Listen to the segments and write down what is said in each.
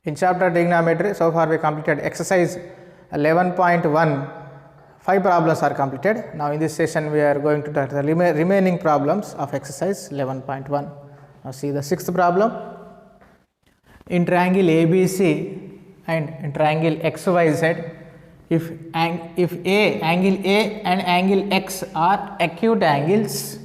In chapter trigonometry, so far we completed exercise 11.1. 5 problems are completed. Now in this session we are going to talk the remaining problems of exercise 11.1. Now see the sixth problem. In triangle ABC and in triangle XYZ, if angle A and angle X are acute angles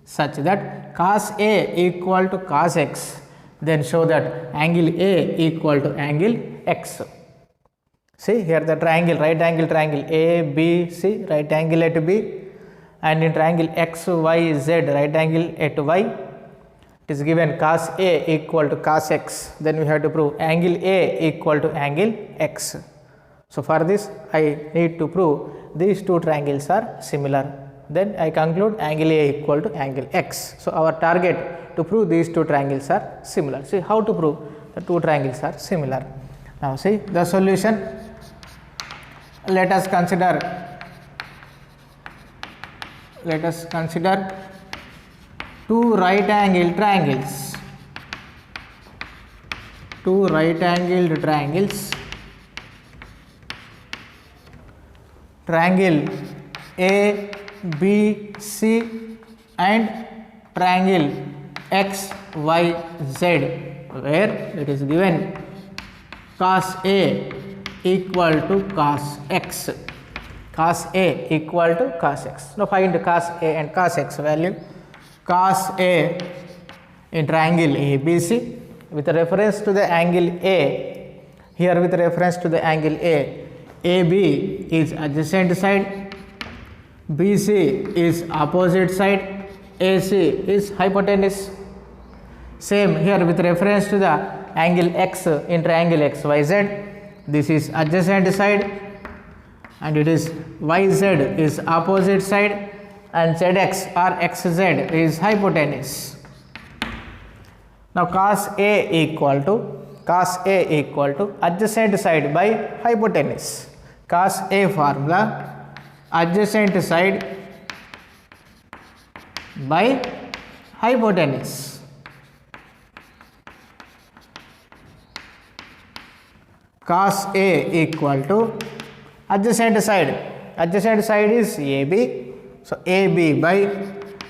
such that cos A equal to cos X, then show that angle A equal to angle X. See here the triangle, right angle triangle ABC, right angle at B, and in triangle XYZ, right angle at Y, it is given cos A equal to cos X. Then we have to prove angle A equal to angle X. So for this I need to prove these two triangles are similar. Then I conclude angle A equal to angle X. So our target to prove these two triangles are similar. See how to prove the two triangles are similar. Now see the solution. Let us consider two right angled triangles. Two right angled triangles. Triangle ABC and triangle XYZ, where it is given cos A equal to cos X. Cos A equal to cos X. Now find cos A and cos X value. Cos A in triangle ABC with reference to the angle A. Here with reference to the angle A, AB is adjacent side, BC is opposite side, AC is hypotenuse. Same here with reference to the angle X in triangle XYZ. This is adjacent side and it is YZ is opposite side and ZX or XZ is hypotenuse. Now cos A equal to adjacent side by hypotenuse. Cos A formula, adjacent side by hypotenuse. Cos A equal to adjacent side is AB, so AB by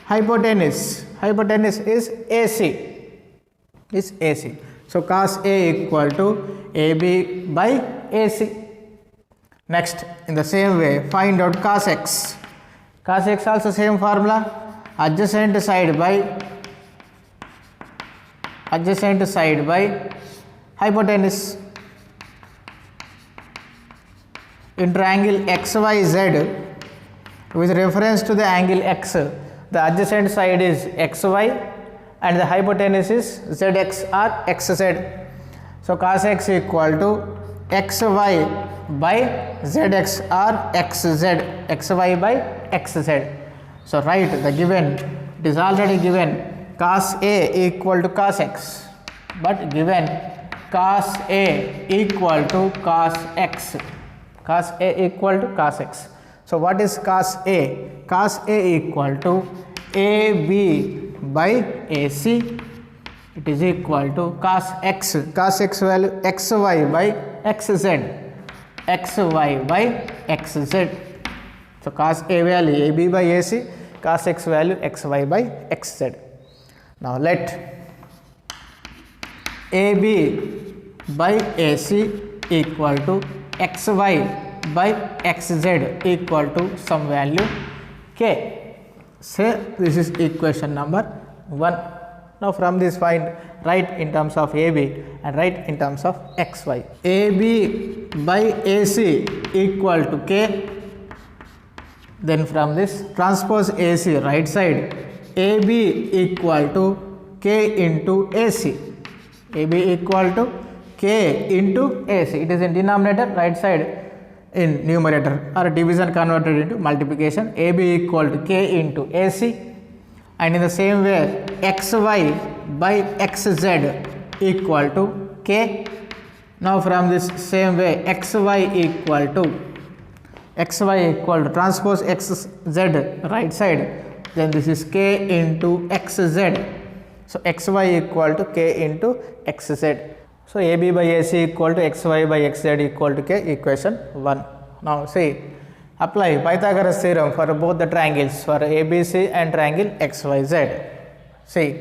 hypotenuse is AC, so cos A equal to AB by AC. Next, in the same way, find out cos X. Cos X also same formula, adjacent side by hypotenuse. In triangle XYZ, with reference to the angle X, the adjacent side is XY and the hypotenuse is ZX or XZ. So cos X equal to XY by ZX or XZ, XY by XZ. So write the given, it is already given cos A equal to cos X, but given cos A equal to cos X. Cos A equal to cos X. So what is cos A? Cos A equal to AB by AC. It is equal to cos X. Cos X value XY by XZ. XY by XZ. So cos A value AB by AC. Cos X value XY by XZ. Now let AB by AC equal to XY by XZ equal to some value K. Say this is equation number 1. Now from this find write in terms of AB and write in terms of XY. AB by AC equal to K. Then from this transpose AC right side, AB equal to K into AC. AB equal to K into AC. It is in denominator, right side in numerator, or division converted into multiplication. AB equal to K into AC. And in the same way XY by XZ equal to K. Now from this same way XY equal to transpose XZ right side, then this is K into XZ. So xy equal to k into xz. So AB by AC equal to XY by XZ equal to K, equation 1. Now see, apply Pythagoras theorem for both the triangles, for ABC and triangle XYZ. See,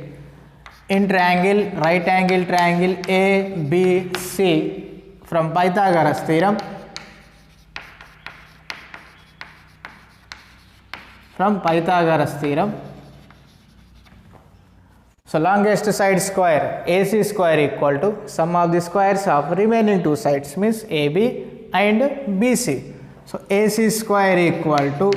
in triangle, right angle triangle ABC, from Pythagoras theorem, so longest side square AC square equal to sum of the squares of remaining two sides, means AB and BC. So AC square equal to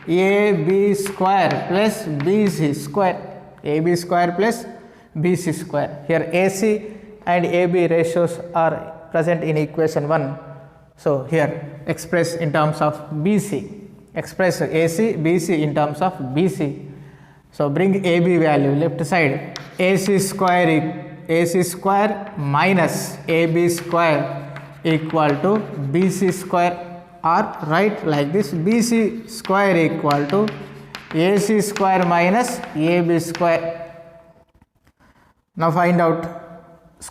AB square plus BC square, AB square plus BC square. Here AC and AB ratios are present in equation 1. So here express in terms of BC, express AC, BC in terms of BC. So bring AB value left side, AC square minus AB square equal to BC square, or write like this, BC square equal to AC square minus AB square. Now find out,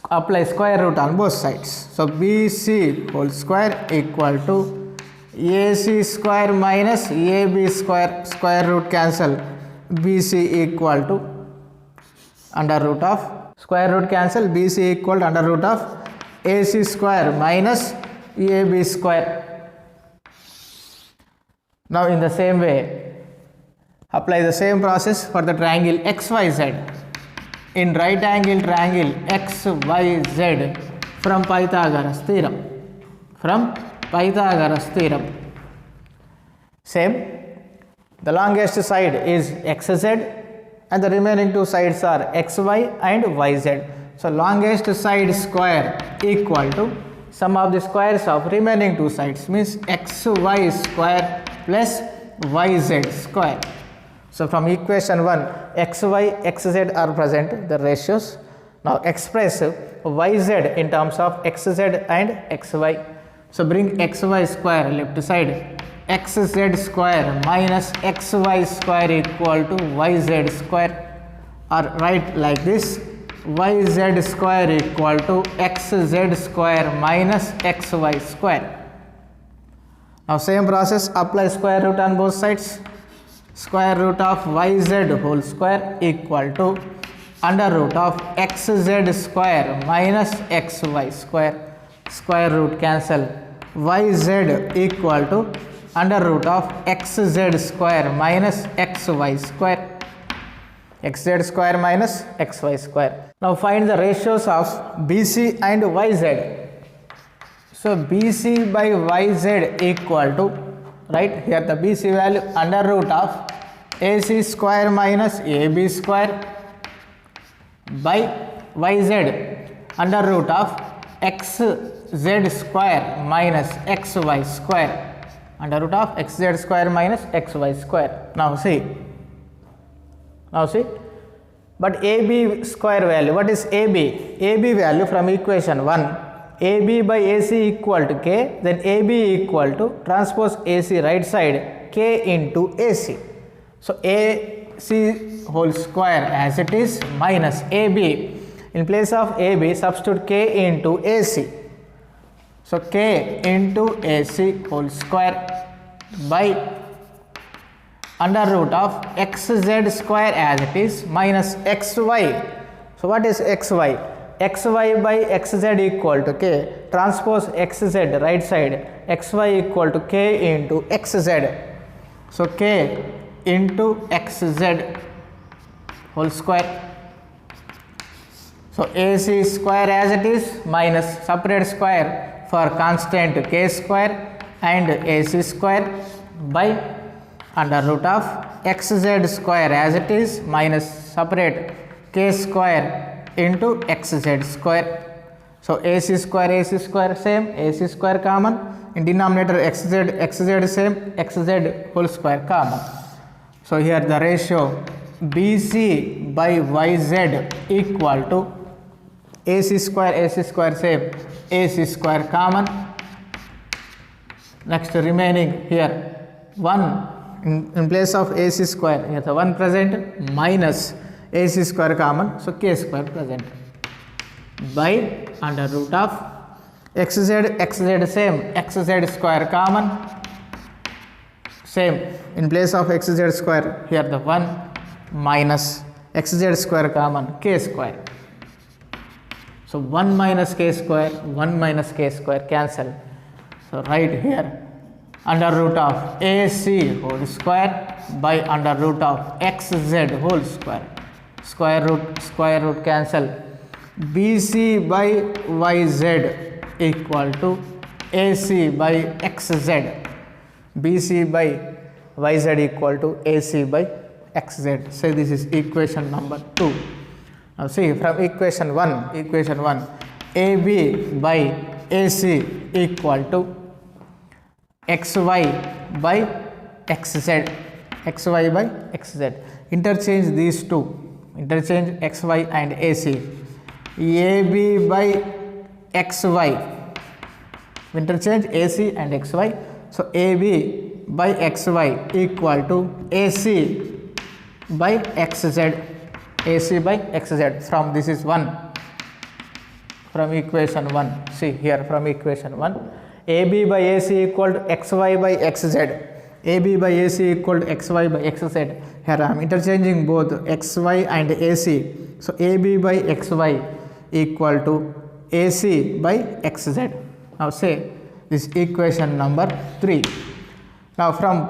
apply square root on both sides. So BC whole square equal to AC square minus AB square, square root cancel, BC equal to under root of, square root cancel, BC equal to under root of AC square minus AB square. Now in the same way, apply the same process for the triangle XYZ. In right angle triangle XYZ, from Pythagoras theorem, same, the longest side is XZ and the remaining two sides are XY and YZ. So longest side square equal to sum of the squares of remaining two sides, means XY square plus YZ square. So from equation 1, XY, XZ are present, the ratios. Now express YZ in terms of XZ and XY. So bring XY square left side, XZ square minus XY square equal to YZ square, or write like this, YZ square equal to XZ square minus XY square. Now same process, apply square root on both sides. Square root of YZ whole square equal to under root of XZ square minus XY square, square root cancel, YZ equal to under root of XZ square minus XY square, XZ square minus XY square. Now find the ratios of BC and YZ. So BC by YZ equal to, right here the BC value under root of AC square minus AB square by YZ under root of XZ square minus XY square, under root of XZ square minus XY square. Now see, but AB square value, what is AB? AB value from equation 1, AB by AC equal to K, then AB equal to transpose AC right side, K into AC. So AC whole square as it is minus AB. In place of AB, substitute K into AC. So K into AC whole square by under root of XZ square as it is minus XY. So what is XY? XY by XZ equal to K, transpose XZ right side, XY equal to K into XZ. So K into XZ whole square. So AC square as it is minus separate square for constant K square and AC square by under root of XZ square as it is minus separate K square into XZ square. So AC square same, AC square common, in denominator XZ same, XZ whole square common. So here the ratio BC by YZ equal to AC square same, AC square common. Next remaining here 1 in place of AC square, here the 1 present minus AC square common, so K square present. by under root of xz same, xz square common, same, in place of xz square here the 1 minus xz square common, k square. So 1 minus k square, 1 minus k square cancel. So write here under root of AC whole square by under root of xz whole square. Square root cancel. BC by YZ equal to AC by XZ. BC by YZ equal to AC by XZ. So this is equation number 2. Now see from equation 1, AB by AC equal to XY by XZ, XY by XZ. Interchange these two, interchange XY and AC. AB by XY, interchange AC and XY. So AB by XY equal to AC by XZ, AC by XZ. From this is 1, from equation 1. See here from equation 1, AB by AC equal to XY by XZ. AB by AC equal to XY by XZ. Here I am interchanging both XY and AC. So AB by XY equal to AC by XZ. Now say this equation number 3. Now from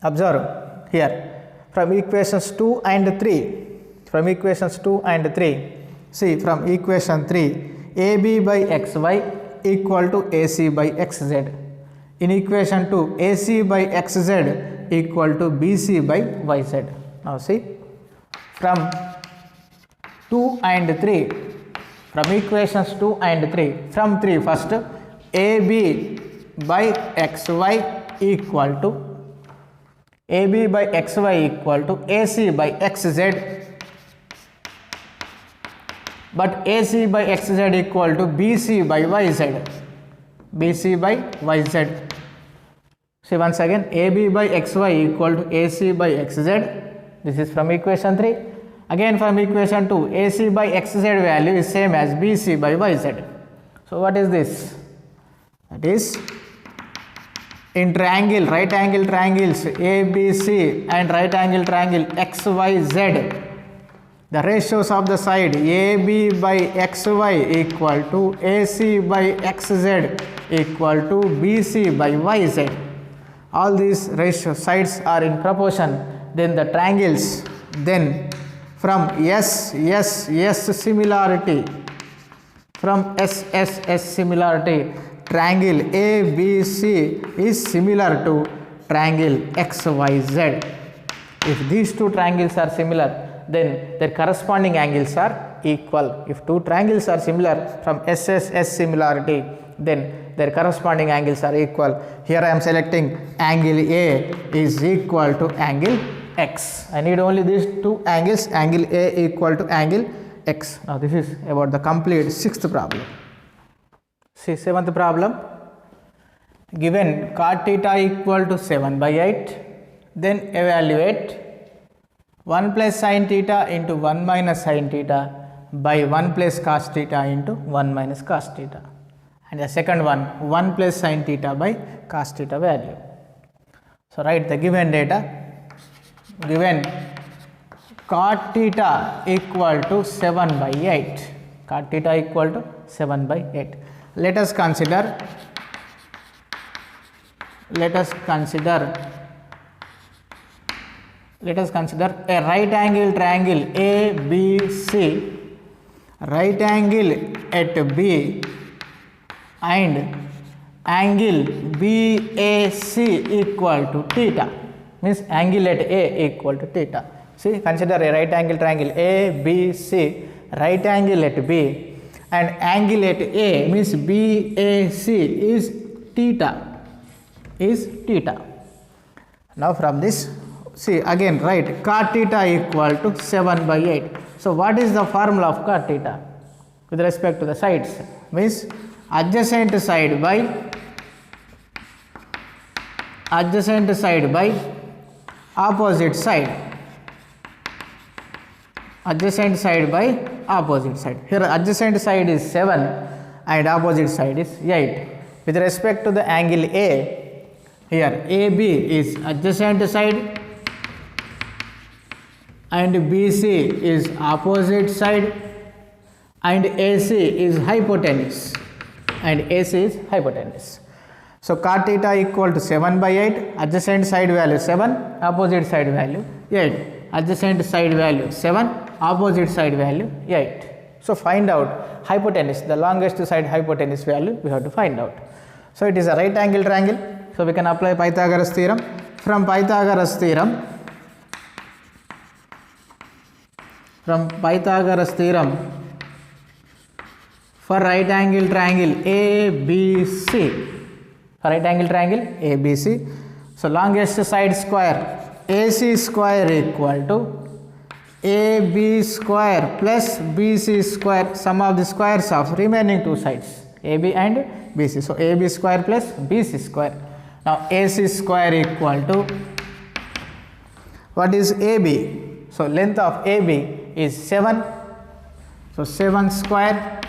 observe here from equations 2 and 3. From equations 2 and 3. See from equation 3, AB by XY equal to AC by XZ. In equation 2, AC by XZ equal to BC by YZ. Now see from 2 and 3, from equations 2 and 3, from 3 first, AB by XY equal to AC by XZ, but AC by XZ equal to BC by YZ. BC by YZ. See once again, AB by XY equal to AC by XZ. This is from equation 3. Again from equation 2, AC by XZ value is same as BC by YZ. So what is this? That is in triangle, right angle triangles ABC and right angle triangle XYZ. The ratios of the side AB by XY equal to AC by XZ equal to BC by YZ. All these ratio sides are in proportion. Then the triangles, then from S similarity, from S similarity, triangle ABC is similar to triangle XYZ. If these two triangles are similar, then their corresponding angles are equal. If two triangles are similar from S similarity, then their corresponding angles are equal. Here I am selecting angle A is equal to angle X. I need only these two angles, angle A equal to angle X. Now this is about the complete 6th problem. See 7th problem. Given cot theta equal to 7 by 8, then evaluate 1 plus sin theta into 1 minus sin theta by 1 plus cos theta into 1 minus cos theta. And the second one, 1 plus sin theta by cos theta value. So write the given data. Given cot theta equal to 7 by 8. Cot theta equal to 7 by 8. Let us consider a right angle triangle ABC, right angle at B and angle BAC equal to theta, means angle at A equal to theta. See, consider a right angle triangle ABC, right angle at B and angle at A means BAC is theta. Now from this, see again write cot theta equal to 7 by 8. So what is the formula of cot theta with respect to the sides? Means adjacent side by opposite side. Adjacent side by opposite side. Here adjacent side is 7 and opposite side is 8. With respect to the angle A, here AB is adjacent side and BC is opposite side and AC is hypotenuse So cot theta equal to 7 by 8, adjacent side value 7, opposite side value 8. Adjacent side value 7, opposite side value 8. So find out hypotenuse, the longest side hypotenuse value we have to find out. So it is a right angle triangle. So we can apply Pythagoras theorem. From Pythagoras theorem, for right angle triangle ABC, so longest side square AC square equal to AB square plus BC square, sum of the squares of remaining two sides AB and BC. So AB square plus BC square. Now AC square equal to, what is AB? So length of AB is 7. So 7 square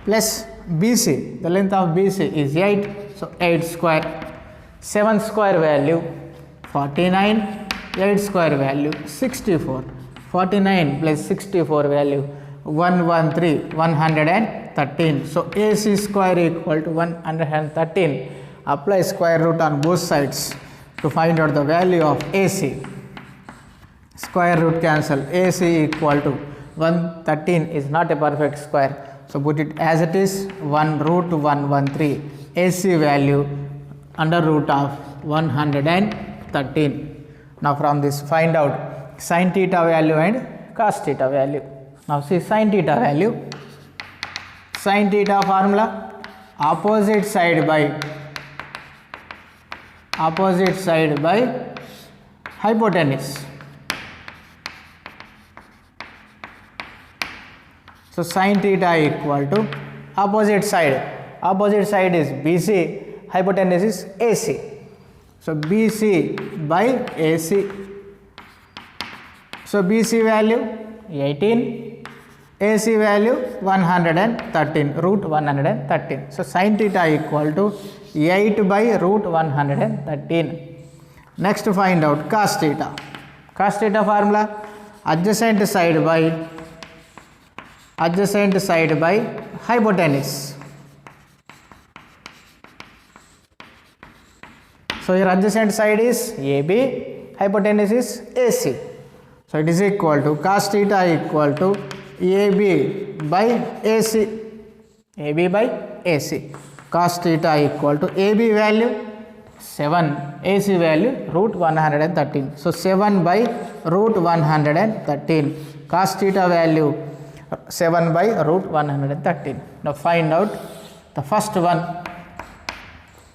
plus BC, the length of BC is 8. So 8 square. 7 square value 49, 8 square value 64. 49 plus 64 value 113. So AC square equal to 113. Apply square root on both sides to find out the value of AC. Square root cancel. AC equal to 113 is not a perfect square. So put it as it is, 1 root 113. AC value under root of 113. Now from this find out sin theta value and cos theta value. Now see sin theta value. Sin theta formula, opposite side by hypotenuse. So sin theta equal to opposite side is BC, hypotenuse is AC. So BC by AC. So BC value 18, AC value 113, root 113. So sin theta equal to 8 by root 113. Next find out cos theta. Cos theta formula, adjacent side by hypotenuse. So here adjacent side is AB, hypotenuse is AC. So it is equal to cos theta equal to AB by AC. Cos theta equal to AB value 7, AC value root 113. So 7 by root 113. Cos theta value 7 by root 113. Now find out the first one.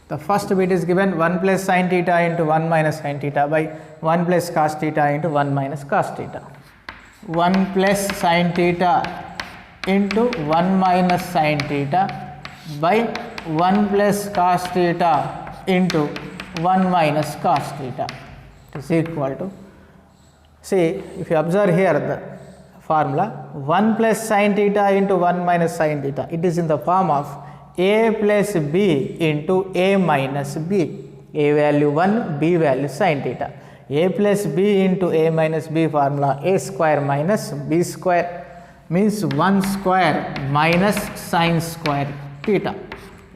The first bit is given 1 plus sin theta into 1 minus sin theta by 1 plus cos theta into 1 minus cos theta. 1 plus sin theta into 1 minus sin theta by 1 plus cos theta into 1 minus cos theta is equal to, see if you observe here the formula 1 plus sin theta into 1 minus sin theta, it is in the form of A plus B into A minus B. A value 1, B value sin theta. A plus B into A minus B formula, A square minus B square means 1 square minus sin square theta.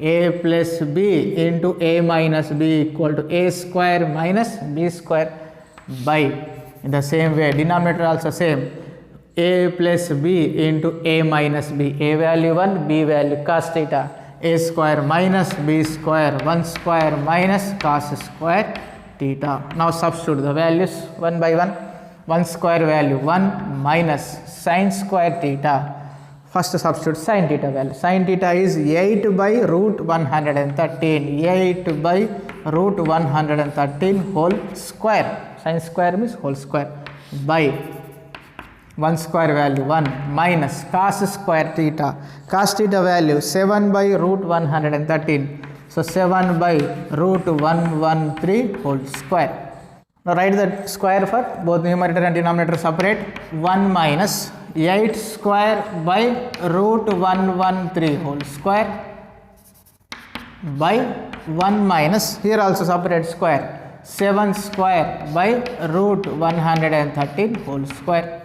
A plus B into A minus B equal to A square minus B square by, in the same way denominator also same, A plus B into A minus B. A value 1, B value cos theta. A square minus B square, 1 square minus cos square theta. Now substitute the values one by one. 1 square value 1 minus sin square theta. First substitute sin theta value. Sin theta is 8 by root 113. 8 by root 113 whole square. Sin square means whole square by 1 square value 1 minus cos square theta. Cos theta value 7 by root 113. So 7 by root 113 whole square. Now write the square for both numerator and denominator separate. 1 minus 8 square by root 113 whole square by 1 minus, here also separate square, 7 square by root 113 whole square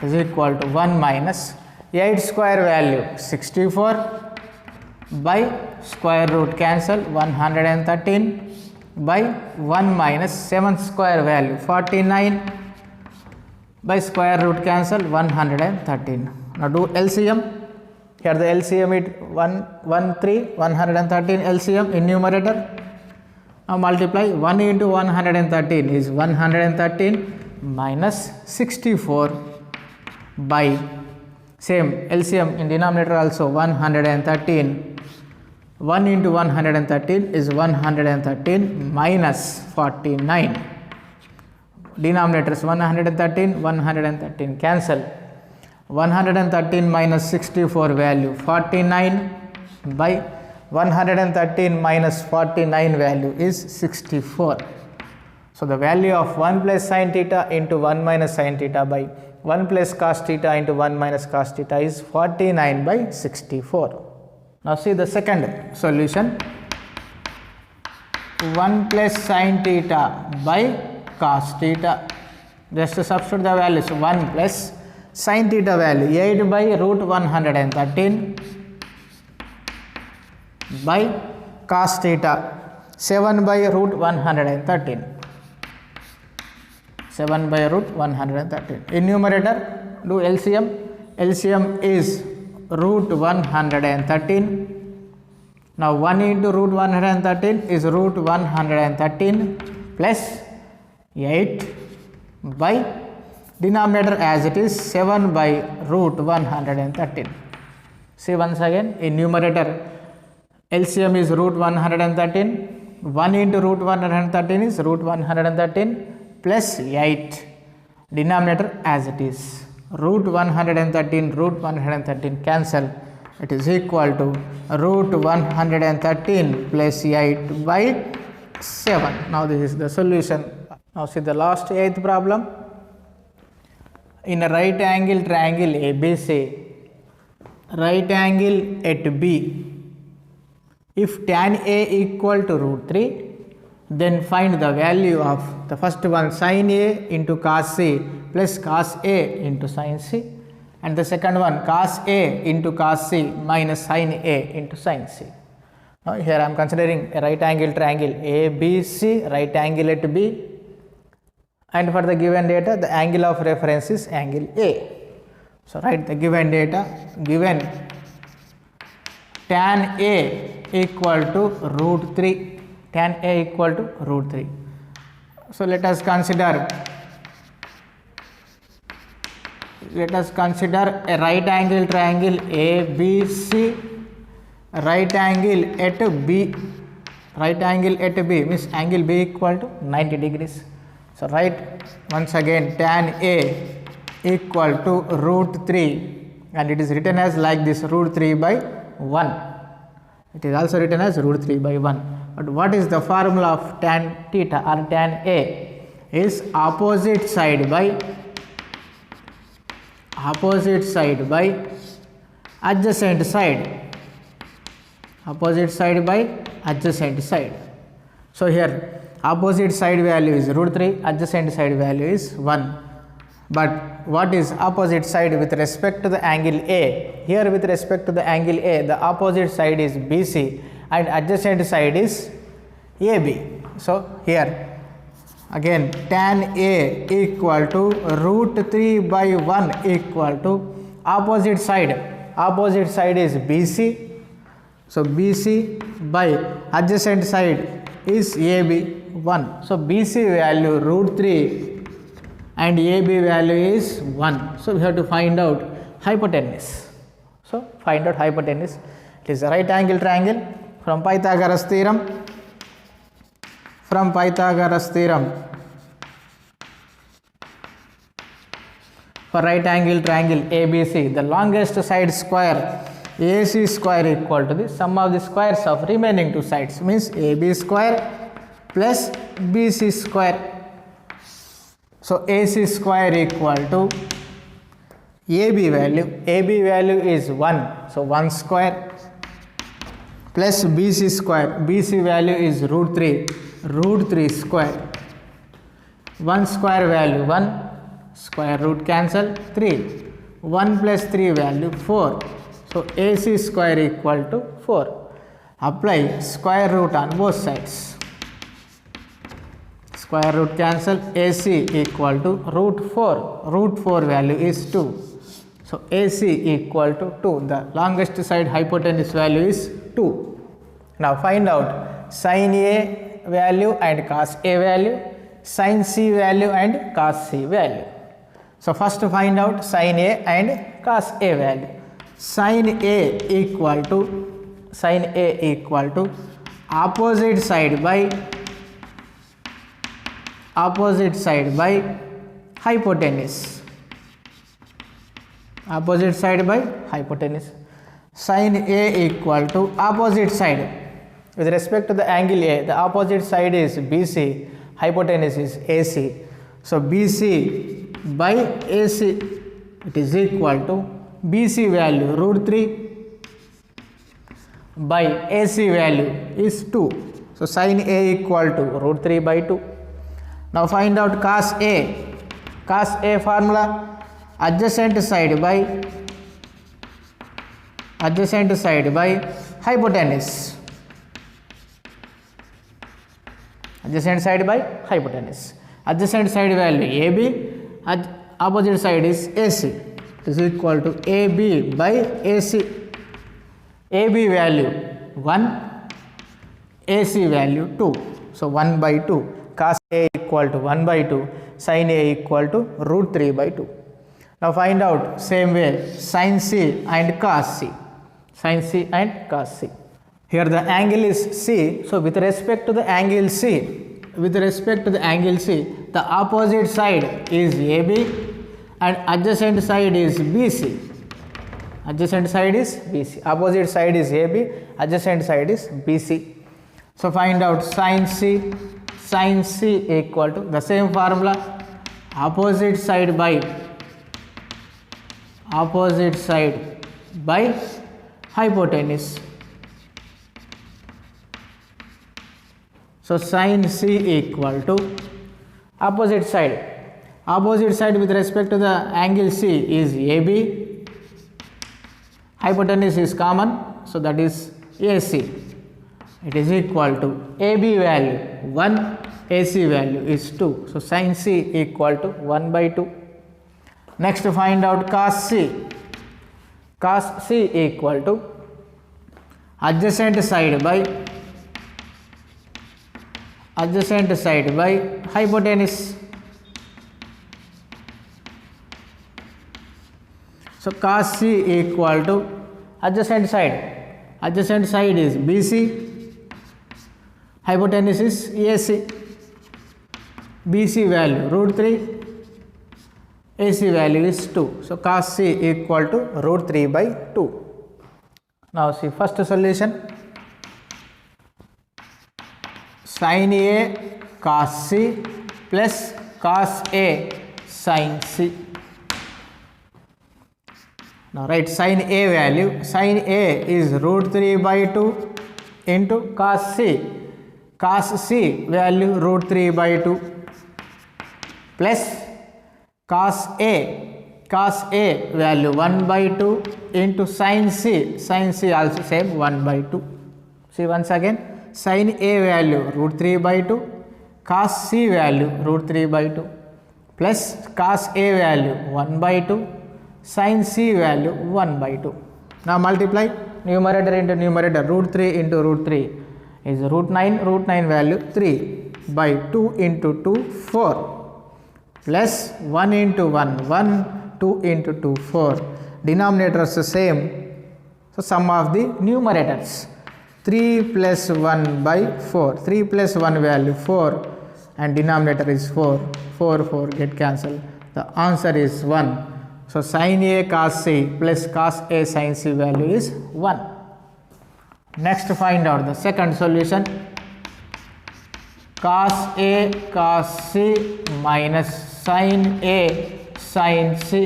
is equal to 1 minus 8 square value 64 by square root cancel 113 by 1 minus 7 square value 49 by square root cancel 113. Now do LCM. Here the LCM is 113 LCM in numerator. Now multiply 1 into 113 is 113 minus 64 by same LCM in denominator also 113. 1 into 113 is 113 minus 49. Denominators 113 cancel. 113 minus 64 value 49 by 113 minus 49 value is 64. So the value of 1 plus sin theta into 1 minus sin theta by 1 plus cos theta into 1 minus cos theta is 49 by 64. Now see the second solution. 1 plus sin theta by cos theta. Just substitute the values. 1 plus sin theta value 8 by root 113 by cos theta 7 by root 113. 7 by root 113. In numerator do LCM. LCM is root 113. Now 1 into root 113 is root 113 plus 8 by denominator as it is 7 by root 113. See once again in numerator LCM is root 113. 1 into root 113 is root 113 plus 8. Denominator as it is. Root 113 cancel. It is equal to root 113 plus 8 by 7. Now this is the solution. Now see the last 8th problem. In a right angle triangle ABC, right angle at B, if tan A equal to root 3, then find the value of the first one sin A into cos C plus cos A into sin C, and the second one cos A into cos C minus sin A into sin C. Now here I am considering a right angle triangle ABC, right angle at B, and for the given data the angle of reference is angle A. So write the given data. Given tan A equal to root 3, tan A equal to root 3. So let us consider a right angle triangle ABC, right angle at B. Right angle at B means angle B equal to 90 degrees. So write once again tan A equal to root 3, and it is written as like this, root 3 by 1. It is also written as root 3 by 1. But what is the formula of tan theta or tan A? Is opposite side by adjacent side. Opposite side by adjacent side. So here opposite side value is root 3, adjacent side value is 1. But what is opposite side with respect to the angle A? Here with respect to the angle A, the opposite side is BC and adjacent side is AB. So here again tan A equal to root 3 by 1 equal to opposite side is BC. So BC by adjacent side is AB 1. So BC value root 3 and AB value is 1. So we have to find out hypotenuse. So find out hypotenuse. It is a right angle triangle from Pythagoras theorem. For right angle triangle ABC, the longest side square AC square equal to the sum of the squares of remaining two sides, means AB square plus BC square. So AC square equal to AB value is 1, so 1 square plus BC square, BC value is root 3 square, 1 square value 1, square root cancel 3, 1 plus 3 value 4, so AC square equal to 4. Apply square root on both sides, square root cancel, AC equal to root 4 value is 2. So AC equal to 2. The longest side hypotenuse value is 2. Now find out sin A value and cos A value, sin C value and cos C value. So first find out sin A and cos A value. Sin A equal to opposite side by hypotenuse. Opposite side by hypotenuse. Sin A equal to opposite side with respect to the angle A. The opposite side is BC, hypotenuse is AC. So BC by AC, it is equal to BC value root 3 by AC value is 2. So sin A equal to root 3 by 2. Now find out cos A. Cos A formula, adjacent side by hypotenuse. Adjacent side by hypotenuse. Adjacent side value AB, opposite side is AC. It is equal to AB by AC. AB value 1, AC value 2. So 1 by 2. Cos A equal to 1 by 2. Sin A equal to root 3 by 2. Now find out same way sin C and cos C. Sin C and cos C. Here the angle is C. So with respect to the angle C, the opposite side is AB and adjacent side is BC. Opposite side is AB, adjacent side is BC. So find out sin C equal to the same formula, opposite side by hypotenuse. So sin C equal to opposite side with respect to the angle C is AB, hypotenuse is common, so that is AC. It is equal to AB value 1, AC value is 2. So sin C equal to 1 by 2. Next find out cos C. Cos C equal to adjacent side by hypotenuse. So cos C equal to adjacent side is BC, hypotenuse is AC. BC value root 3, AC value is 2. So cos C equal to root 3 by 2. Now see first solution, sin A cos C plus cos A sin C. Now write sin A value. Sin A is root 3 by 2 into cos C. Cos C value root 3 by 2 plus cos A value 1 by 2 into sin C. Sin C also same 1 by 2. See once again, sin A value root 3 by 2, cos C value root 3 by 2 plus cos A value 1 by 2, sin C value 1 by 2. Now multiply numerator into numerator, root 3 into root 3 is root 9 value 3 by 2 into 2 4 plus 1 into 1 2 into 2 4. Denominators the same, so sum of the numerators 3 plus 1 by 4, 3 plus 1 value 4 and denominator is 4 get cancelled. The answer is 1. So sin A cos C plus cos A sin C value is 1. Next find out the second solution, cos A cos C minus sin A sin C.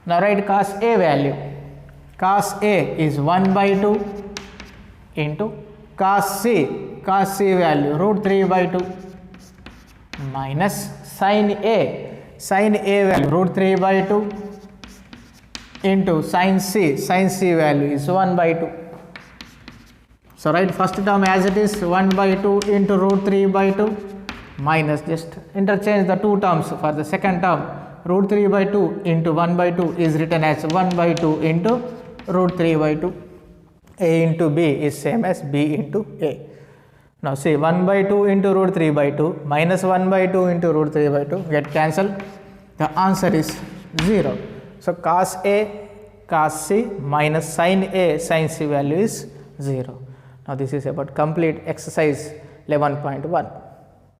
Now write cos A value. Cos A is 1 by 2 into cos C value root 3 by 2 minus sin A value root 3 by 2 into sin C value is 1 by 2. So write first term as it is 1 by 2 into root 3 by 2 minus, just interchange the two terms for the second term, root 3 by 2 into 1 by 2 is written as 1 by 2 into root 3 by 2. A into B is same as B into A. Now see 1 by 2 into root 3 by 2 minus 1 by 2 into root 3 by 2 get cancelled. The answer is 0. So cos A cos C minus sin A sin C value is 0. Now this is about complete exercise 11.1.